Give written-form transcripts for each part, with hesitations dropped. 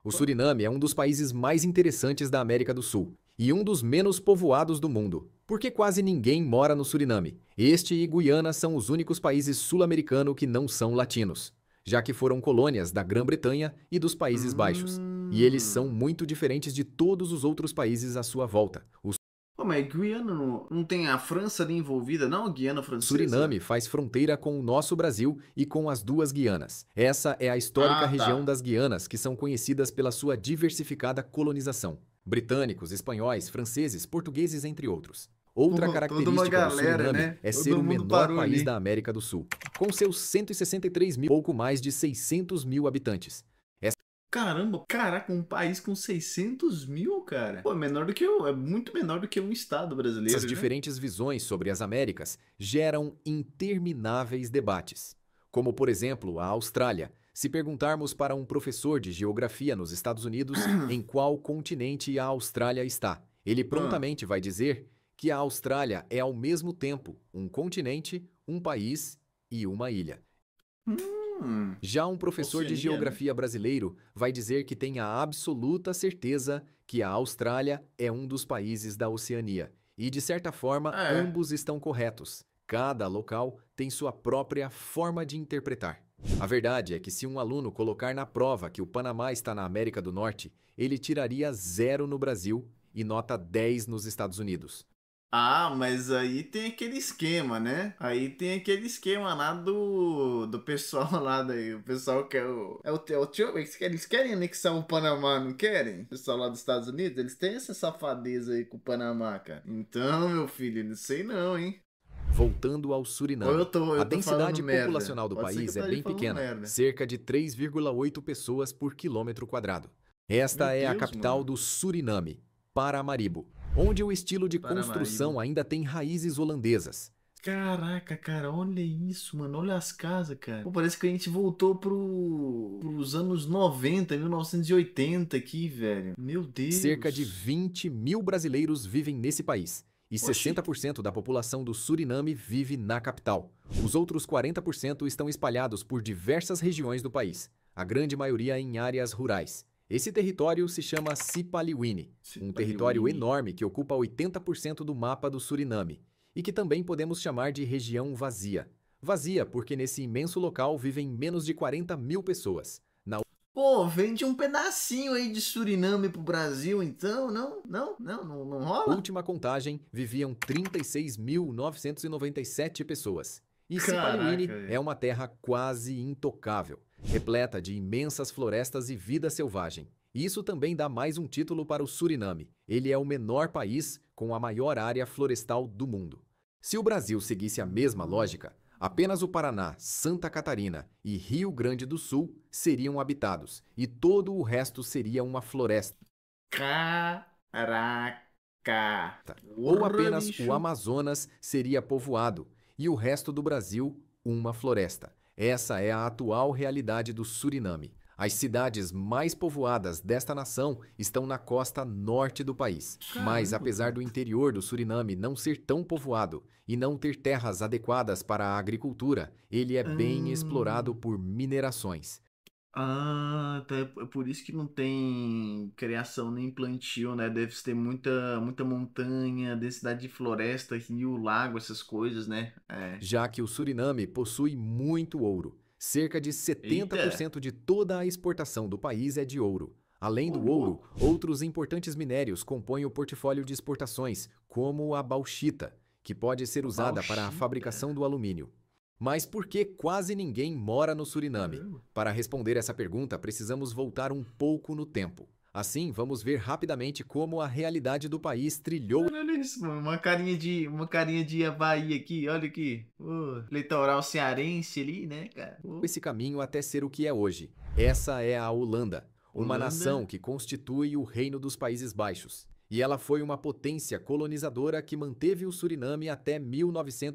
O Suriname é um dos países mais interessantes da América do Sul e um dos menos povoados do mundo, porque quase ninguém mora no Suriname. Este e Guiana são os únicos países sul-americanos que não são latinos, já que foram colônias da Grã-Bretanha e dos Países Baixos. E eles são Hum. muito diferentes de todos os outros países à sua volta. O Pô, mas Guiana não tem a França ali envolvida, não? A Guiana Francesa? Suriname faz fronteira com o nosso Brasil e com as duas Guianas. Essa é a histórica Ah, região tá. das Guianas, que são conhecidas pela sua diversificada colonização. Britânicos, espanhóis, franceses, portugueses, entre outros. Outra Pô, toda uma característica do galera, Suriname né? é ser Todo o mundo menor parou país ali. da América do Sul, com seus 163 mil, pouco mais de 600 mil habitantes. Caramba, caraca, um país com 600 mil, cara. Pô, é muito menor do que um estado Essas brasileiro, né? diferentes visões sobre as Américas geram intermináveis debates. Como, por exemplo, a Austrália. Se perguntarmos para um professor de geografia nos Estados Unidos em qual continente a Austrália está, ele Ah, prontamente vai dizer que a Austrália é ao mesmo tempo um continente, um país e uma ilha. Já um professor de Oceania, né? geografia brasileiro vai dizer que tem a absoluta certeza que a Austrália é um dos países da Oceania. E, de certa forma, É. ambos estão corretos. Cada local tem sua própria forma de interpretar. A verdade é que, se um aluno colocar na prova que o Panamá está na América do Norte, ele tiraria 0 no Brasil e nota 10 nos Estados Unidos. Ah, mas aí tem aquele esquema, né? Aí tem aquele esquema lá do pessoal lá daí. O pessoal que é o tio, eles querem anexar o Panamá, não querem? O pessoal lá dos Estados Unidos, eles têm essa safadeza aí com o Panamá, cara. Então, meu filho, não sei não, hein? Voltando ao Ou Suriname. A eu tô falando densidade merda. populacional do Pode ser que eu país é esteja bem falando pequena, merda. cerca de 3,8 pessoas por quilômetro quadrado. Meu Esta é a Deus, capital mano. do Suriname, Paramaribo, onde o estilo de construção Paramaribo. ainda tem raízes holandesas. Caraca, cara, olha isso, mano. Olha as casas, cara. Pô, parece que a gente voltou pros anos 90, 1980 aqui, velho. Meu Cerca de Deus. 20 mil brasileiros vivem nesse país. E Oxi. 60% da população do Suriname vive na capital. Os outros 40% estão espalhados por diversas regiões do país, a grande maioria em áreas rurais. Esse território se chama Sipaliwini, um território Cipaliwini. enorme que ocupa 80% do mapa do Suriname, e que também podemos chamar de região vazia. Vazia porque nesse imenso local vivem menos de 40 mil pessoas. Na Pô, vende um pedacinho aí de Suriname pro Brasil, então? Não rola? última contagem, viviam 36.997 pessoas. E Caraca, Sipaliwini é velho. uma terra quase intocável, repleta de imensas florestas e vida selvagem. Isso também dá mais um título para o Suriname. Ele é o menor país com a maior área florestal do mundo. Se o Brasil seguisse a mesma lógica, apenas o Paraná, Santa Catarina e Rio Grande do Sul seriam habitados e todo o resto seria uma floresta. Caraca. Ou Porra, apenas o bicho. Amazonas seria povoado e o resto do Brasil uma floresta. Essa é a atual realidade do Suriname. As cidades mais povoadas desta nação estão na costa norte do país. Mas, Caramba, apesar cara. do interior do Suriname não ser tão povoado e não ter terras adequadas para a agricultura, ele é bem explorado Hum. por minerações. Ah, tá. É por isso que não tem criação nem plantio, né? Deve ter muita montanha, densidade de floresta, rio, lago, essas coisas, né? É. Já que o Suriname possui muito ouro. Cerca de Eita! 70% de toda a exportação do país é de ouro. Além Ô, do ouro, louco! outros importantes minérios compõem o portfólio de exportações, como a bauxita, que pode ser usada para a Bauxita. fabricação do alumínio. Mas por que quase ninguém mora no Suriname? Caramba. Para responder essa pergunta, precisamos voltar um pouco no tempo. Assim, vamos ver rapidamente como a realidade do país trilhou Mano, olha isso, mano. Uma carinha de Havaí aqui, olha aqui. Ô, litoral cearense ali, né, cara? Ô, esse caminho até ser o que é hoje. Essa é a Holanda, uma nação Holanda. que constitui o Reino dos Países Baixos. E ela foi uma potência colonizadora que manteve o Suriname até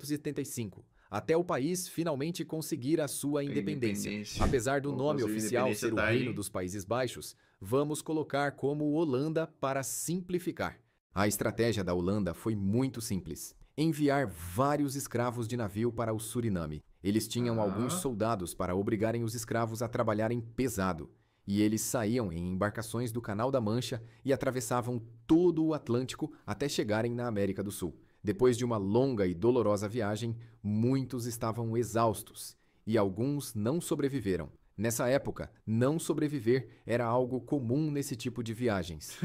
1975, até o país finalmente conseguir a sua independência. Independência. Apesar do Pô, nome conseguiu oficial independência, ser o tá Reino aí. dos Países Baixos, vamos colocar como Holanda para simplificar. A estratégia da Holanda foi muito simples: enviar vários escravos de navio para o Suriname. Eles tinham alguns Ah. soldados para obrigarem os escravos a trabalharem pesado. e eles saíam em embarcações do Canal da Mancha e atravessavam todo o Atlântico até chegarem na América do Sul. Depois de uma longa e dolorosa viagem, muitos estavam exaustos e alguns não sobreviveram. Nessa época, não sobreviver era algo comum nesse tipo de viagens.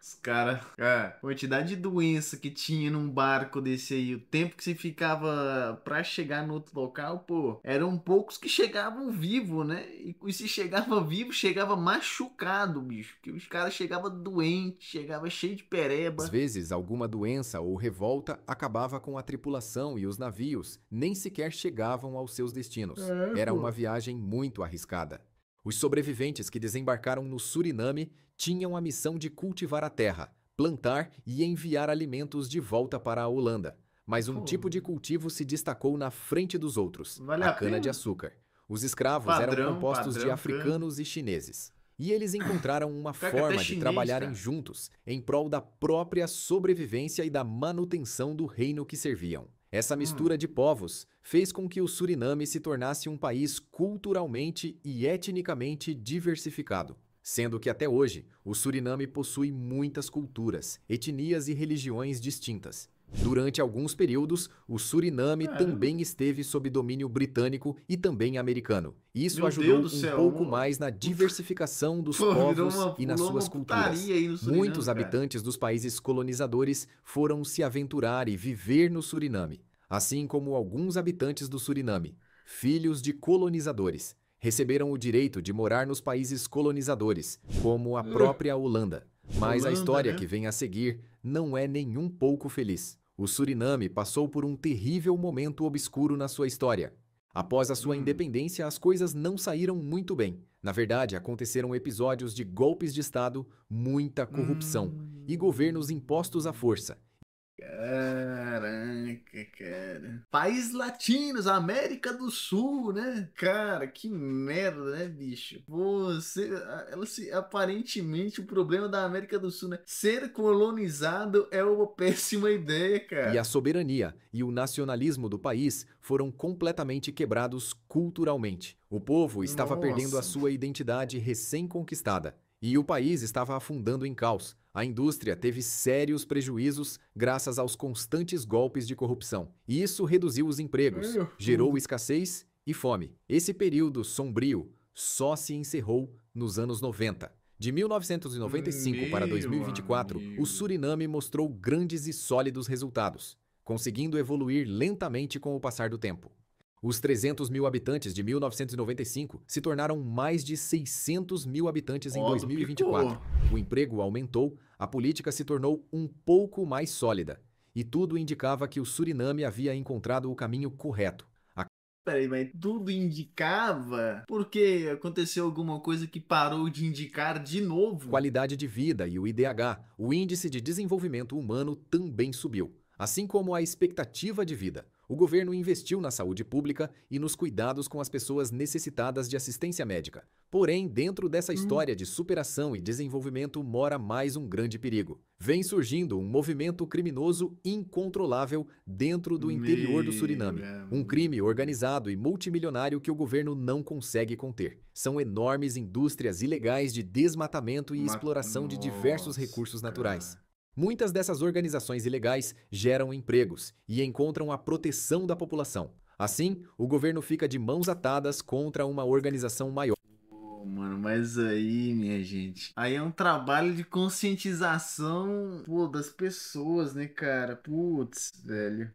Os caras, a quantidade de doença que tinha num barco desse aí, o tempo que você ficava pra chegar no outro local, pô, eram poucos que chegavam vivo, né? E se chegava vivo, chegava machucado, bicho. Porque os caras chegavam doentes, chegava cheio de pereba. Às vezes, alguma doença ou revolta acabava com a tripulação e os navios nem sequer chegavam aos seus destinos. Era uma viagem muito arriscada. Os sobreviventes que desembarcaram no Suriname tinham a missão de cultivar a terra, plantar e enviar alimentos de volta para a Holanda. Mas um tipo de cultivo se destacou na frente dos outros, Vale a a pena? cana-de-açúcar. Os escravos eram compostos de africanos e chineses. E eles encontraram uma Cara, até forma de chinês, trabalharem cara. juntos em prol da própria sobrevivência e da manutenção do reino que serviam. Essa mistura de povos fez com que o Suriname se tornasse um país culturalmente e etnicamente diversificado, sendo que até hoje o Suriname possui muitas culturas, etnias e religiões distintas. Durante alguns períodos, o Suriname também esteve sob domínio britânico e também americano. Isso Meu ajudou Deus do um céu, pouco mano. mais na diversificação dos Pô, povos e nas virou suas uma culturas. putaria aí no Suriname, Muitos cara. habitantes dos países colonizadores foram se aventurar e viver no Suriname, assim como alguns habitantes do Suriname, filhos de colonizadores, receberam o direito de morar nos países colonizadores, como a própria Holanda. Mas a Holanda, história né? que vem a seguir não é nem um pouco feliz. O Suriname passou por um terrível momento obscuro na sua história. Após a sua independência, as coisas não saíram muito bem. Na verdade, aconteceram episódios de golpes de Estado, muita corrupção e governos impostos à força. Caraca, cara. Países latinos, América do Sul, né? Cara, que merda, né, bicho? Aparentemente o problema da América do Sul, né? Ser colonizado é uma péssima ideia, E cara. a soberania e o nacionalismo do país foram completamente quebrados culturalmente. O povo estava perdendo a Nossa. sua identidade recém-conquistada e o país estava afundando em caos. A indústria teve sérios prejuízos graças aos constantes golpes de corrupção. E isso reduziu os empregos, gerou escassez e fome. Esse período sombrio só se encerrou nos anos 90. De 1995 para Meu 2024, amigo. o Suriname mostrou grandes e sólidos resultados, conseguindo evoluir lentamente com o passar do tempo. Os 300 mil habitantes de 1995 se tornaram mais de 600 mil habitantes em Ó, 2024. duplicou. O emprego aumentou, a política se tornou um pouco mais sólida, e tudo indicava que o Suriname havia encontrado o caminho correto. Peraí, mas tudo indicava? Porque aconteceu alguma coisa que parou de indicar de novo? Qualidade de vida e o IDH, o Índice de Desenvolvimento Humano, também subiu, assim como a expectativa de vida. O governo investiu na saúde pública e nos cuidados com as pessoas necessitadas de assistência médica. Porém, dentro dessa história de superação e desenvolvimento mora mais um grande perigo. Vem surgindo um movimento criminoso incontrolável dentro do interior do Suriname. Um crime organizado e multimilionário que o governo não consegue conter. São enormes indústrias ilegais de desmatamento e exploração de diversos recursos naturais. Muitas dessas organizações ilegais geram empregos e encontram a proteção da população. Assim, o governo fica de mãos atadas contra uma organização maior. Pô, mano, mas aí, minha gente, aí é um trabalho de conscientização, pô, das pessoas, né, cara? Putz, velho.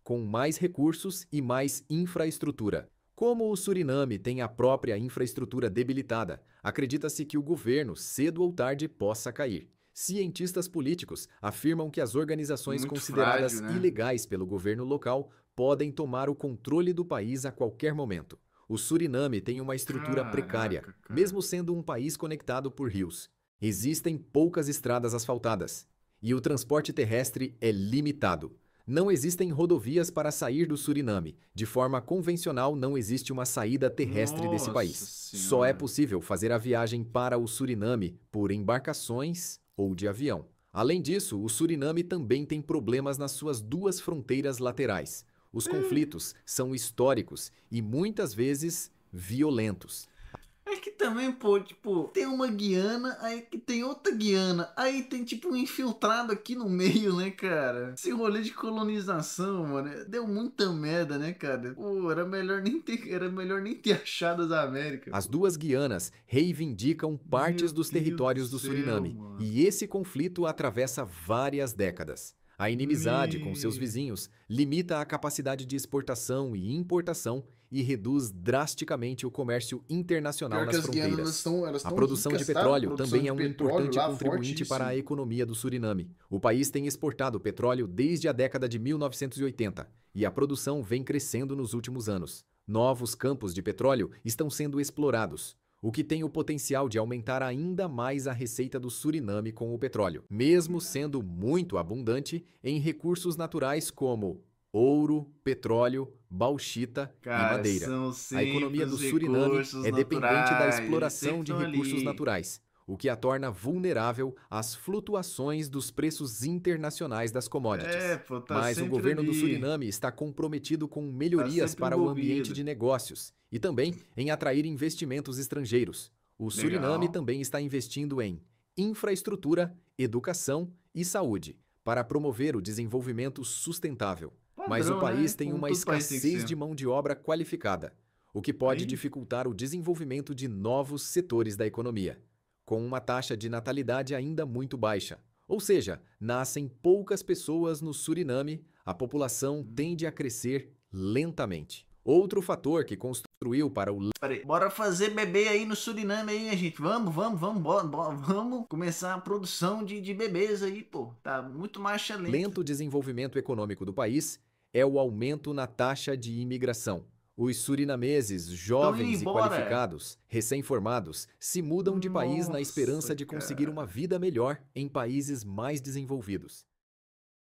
Com mais recursos e mais infraestrutura. Como o Suriname tem a própria infraestrutura debilitada, acredita-se que o governo, cedo ou tarde, possa cair. Cientistas políticos afirmam que as organizações Muito consideradas frágil, né? ilegais pelo governo local podem tomar o controle do país a qualquer momento. O Suriname tem uma estrutura precária, Caraca, cara. mesmo sendo um país conectado por rios. Existem poucas estradas asfaltadas e o transporte terrestre é limitado. Não existem rodovias para sair do Suriname. De forma convencional, não existe uma saída terrestre desse Nossa país. Senhora. Só é possível fazer a viagem para o Suriname por embarcações ou de avião. Além disso, o Suriname também tem problemas nas suas duas fronteiras laterais. Os conflitos são históricos e muitas vezes violentos. que também, pô, tipo, tem uma Guiana, aí que tem outra Guiana, aí tem tipo um infiltrado aqui no meio, né, cara? Esse rolê de colonização, mano, deu muita merda, né, cara? Pô, era melhor nem ter achado as Américas. As duas Guianas reivindicam partes Meu dos Deus do territórios do céu, Suriname, mano. e esse conflito atravessa várias décadas. A inimizade com seus Me... vizinhos limita a capacidade de exportação e importação e reduz drasticamente o comércio internacional Pior que nas as Guianas, fronteiras. elas A tão produção de ricas, tá? petróleo Produção também de é um petróleo importante lá, contribuinte para a fortíssimo. economia do Suriname. O país tem exportado petróleo desde a década de 1980 e a produção vem crescendo nos últimos anos. Novos campos de petróleo estão sendo explorados, o que tem o potencial de aumentar ainda mais a receita do Suriname com o petróleo, mesmo sendo muito abundante em recursos naturais como ouro, petróleo, bauxita e Cara, madeira. são A sempre economia do os Suriname recursos é dependente da naturais, eles exploração sempre de estão recursos ali. naturais, o que a torna vulnerável às flutuações dos preços internacionais das É, commodities. pô, tá Mas o sempre governo do ali, Suriname está comprometido com tá melhorias sempre para o ambiente envolvido. de negócios e também em atrair investimentos estrangeiros. O Suriname Legal. também está investindo em infraestrutura, educação e saúde para promover o desenvolvimento sustentável. Mas o Padrão, país né? tem Como uma todo país tem que escassez ser. de mão de obra qualificada, o que pode Aí, dificultar o desenvolvimento de novos setores da economia, com uma taxa de natalidade ainda muito baixa. Ou seja, nascem poucas pessoas no Suriname, a população tende a crescer lentamente. Outro fator que construiu para o peraí, bora fazer bebê aí no Suriname aí, gente. Vamos começar a produção de bebês aí, pô. Tá muito mais lento. lento desenvolvimento econômico do país é o aumento na taxa de imigração. Os surinameses, Estão indo jovens e embora. qualificados, recém-formados, se mudam de país na esperança Nossa, de conseguir uma cara. vida melhor em países mais desenvolvidos.